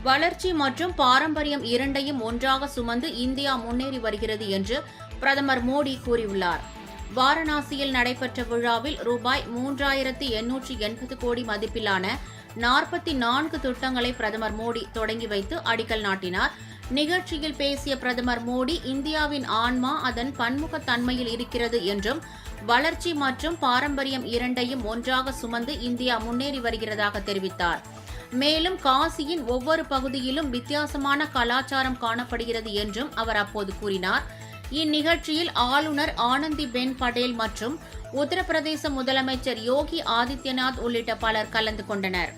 வளர்ச்சி மற்றும் பாரம்பரியம் இரண்டையும் ஒன்றாக சுமந்து இந்தியா முன்னேறி வருகிறது என்று பிரதமர் மோடி கூறியுள்ளார். வாரணாசியில் நடைபெற்ற விழாவில் ரூபாய் 3880 கோடி மதிப்பிலான 44 திட்டங்களை பிரதமர் மோடி தொடங்கி வைத்து அடிக்கல் நாட்டினார். நிகழ்ச்சியில் பேசிய பிரதமர் மோடி, இந்தியாவின் ஆன்மா அதன் பன்முகத்தன்மையில் இருக்கிறது என்றும், வளர்ச்சி மற்றும் பாரம்பரியம் இரண்டையும் ஒன்றாக சுமந்து இந்தியா முன்னேறி வருகிறதாக தெரிவித்தார். மேலும் காசியின் ஒவ்வொரு பகுதியிலும் வித்தியாசமான கலாச்சாரம் காணப்படுகிறது என்றும் அவர் அப்போது கூறினார். இந்நிகழ்ச்சியில் ஆளுநர் ஆனந்திபென் படேல் மற்றும் உத்தரப்பிரதேச முதலமைச்சர் யோகி ஆதித்யநாத் உள்ளிட்ட பலர் கலந்து கொண்டனர்.